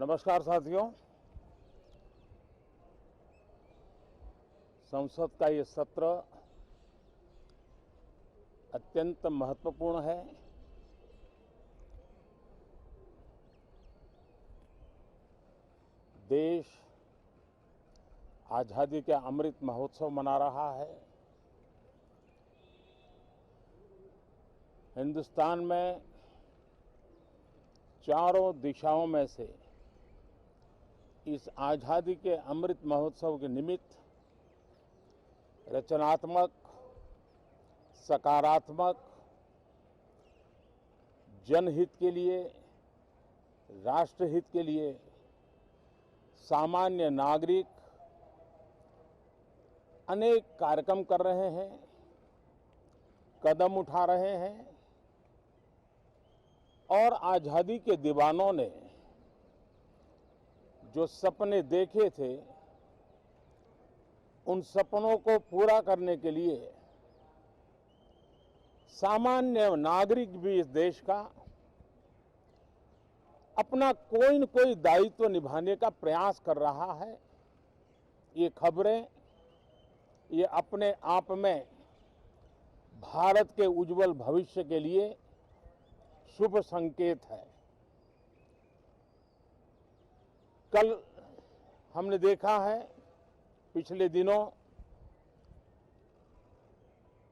नमस्कार साथियों। संसद का ये सत्र अत्यंत महत्वपूर्ण है। देश आज़ादी के अमृत महोत्सव मना रहा है। हिंदुस्तान में चारों दिशाओं में से इस आज़ादी के अमृत महोत्सव के निमित्त रचनात्मक, सकारात्मक, जनहित के लिए, राष्ट्रहित के लिए सामान्य नागरिक अनेक कार्यक्रम कर रहे हैं, कदम उठा रहे हैं और आज़ादी के दीवानों ने जो सपने देखे थे उन सपनों को पूरा करने के लिए सामान्य नागरिक भी इस देश का अपना कोई न कोई दायित्व निभाने का प्रयास कर रहा है। ये खबरें ये अपने आप में भारत के उज्जवल भविष्य के लिए शुभ संकेत है। कल हमने देखा है, पिछले दिनों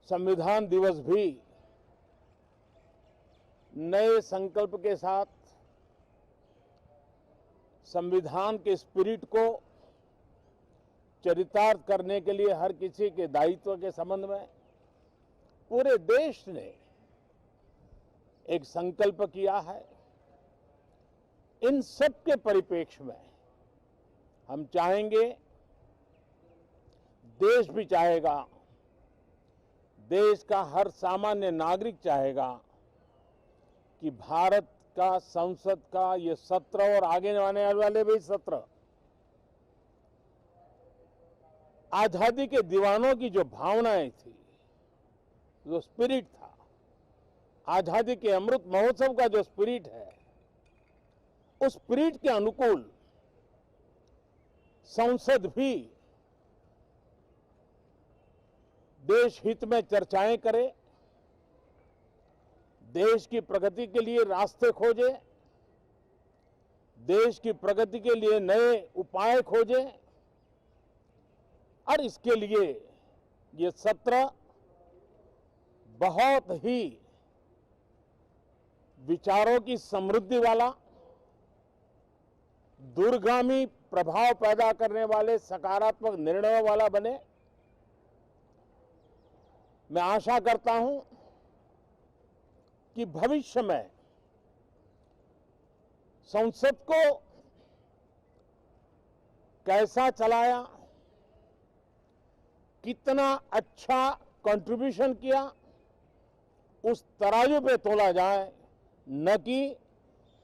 संविधान दिवस भी नए संकल्प के साथ संविधान के स्पिरिट को चरितार्थ करने के लिए हर किसी के दायित्व के संबंध में पूरे देश ने एक संकल्प किया है। इन सब के परिप्रेक्ष्य में हम चाहेंगे, देश भी चाहेगा, देश का हर सामान्य नागरिक चाहेगा कि भारत का संसद का ये सत्र और आगे आने वाले भी सत्र आजादी के दीवानों की जो भावनाएं थी, जो स्पिरिट था, आजादी के अमृत महोत्सव का जो स्पिरिट है, उस स्पिरिट के अनुकूल संसद भी देश हित में चर्चाएं करे, देश की प्रगति के लिए रास्ते खोजे, देश की प्रगति के लिए नए उपाय खोजे और इसके लिए ये सत्र बहुत ही विचारों की समृद्धि वाला, दूरगामी प्रभाव पैदा करने वाले सकारात्मक निर्णयों वाला बने। मैं आशा करता हूं कि भविष्य में संसद को कैसा चलाया, कितना अच्छा कंट्रीब्यूशन किया, उस तराजू पे तोला जाए, न कि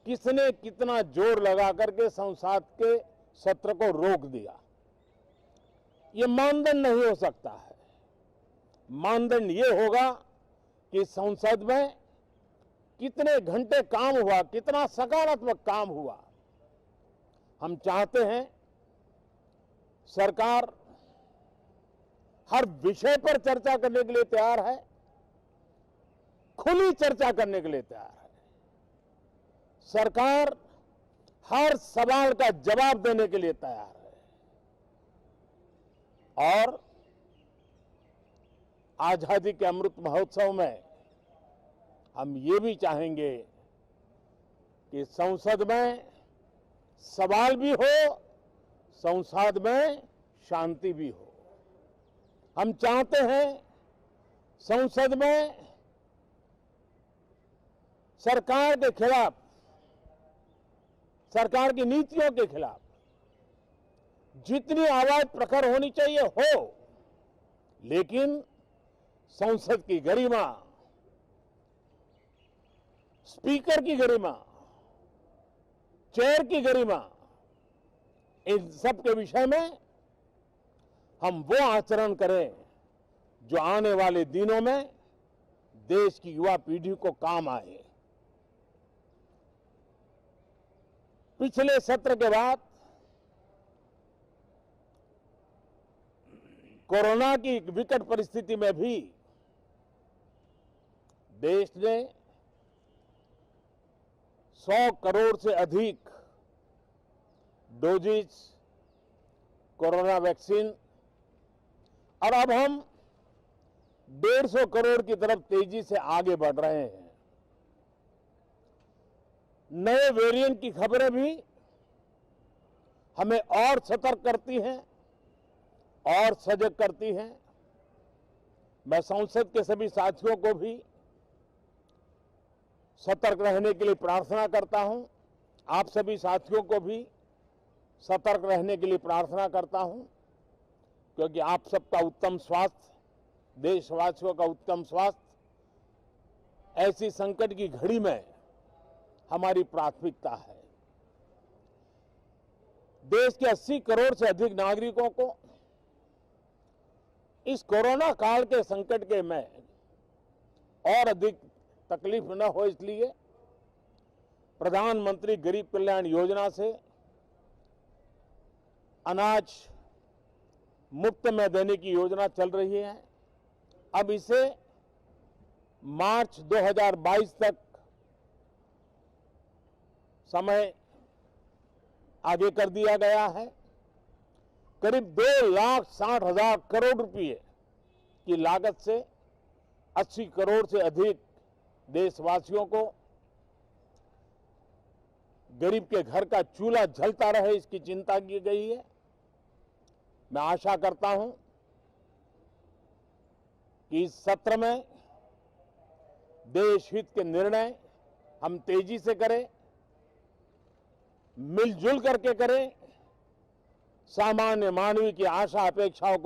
किसने कितना जोर लगा करके संसद के सत्र को रोक दिया। ये मानदंड नहीं हो सकता है। मानदंड ये होगा कि संसद में कितने घंटे काम हुआ, कितना सकारात्मक काम हुआ। हम चाहते हैं सरकार हर विषय पर चर्चा करने के लिए तैयार है, खुली चर्चा करने के लिए तैयार है। सरकार हर सवाल का जवाब देने के लिए तैयार है और आजादी के अमृत महोत्सव में हम ये भी चाहेंगे कि संसद में सवाल भी हो, संसद में शांति भी हो। हम चाहते हैं संसद में सरकार के खिलाफ, सरकार की नीतियों के खिलाफ जितनी आवाज प्रखर होनी चाहिए हो, लेकिन संसद की गरिमा, स्पीकर की गरिमा, चेयर की गरिमा, इन सब के विषय में हम वो आचरण करें जो आने वाले दिनों में देश की युवा पीढ़ी को काम आए। पिछले सत्र के बाद कोरोना की विकट परिस्थिति में भी देश ने 100 करोड़ से अधिक डोजेज कोरोना वैक्सीन और अब हम 150 करोड़ की तरफ तेजी से आगे बढ़ रहे हैं। नए वेरिएंट की खबरें भी हमें और सतर्क करती हैं और सजग करती हैं। मैं संसद के सभी साथियों को भी सतर्क रहने के लिए प्रार्थना करता हूं। आप सभी साथियों को भी सतर्क रहने के लिए प्रार्थना करता हूं, क्योंकि आप सबका उत्तम स्वास्थ्य, देशवासियों का उत्तम स्वास्थ्य ऐसी संकट की घड़ी में हमारी प्राथमिकता है। देश के 80 करोड़ से अधिक नागरिकों को इस कोरोना काल के संकट के में और अधिक तकलीफ न हो, इसलिए प्रधानमंत्री गरीब कल्याण योजना से अनाज मुफ्त में देने की योजना चल रही है। अब इसे मार्च 2022 तक समय आगे कर दिया गया है। करीब 2,60,000 करोड़ रुपए की लागत से 80 करोड़ से अधिक देशवासियों को गरीब के घर का चूल्हा जलता रहे, इसकी चिंता की गई है। मैं आशा करता हूं कि इस सत्र में देश हित के निर्णय हम तेजी से करें, मिलजुल करके करें, सामान्य मानवीय की आशा अपेक्षाओं को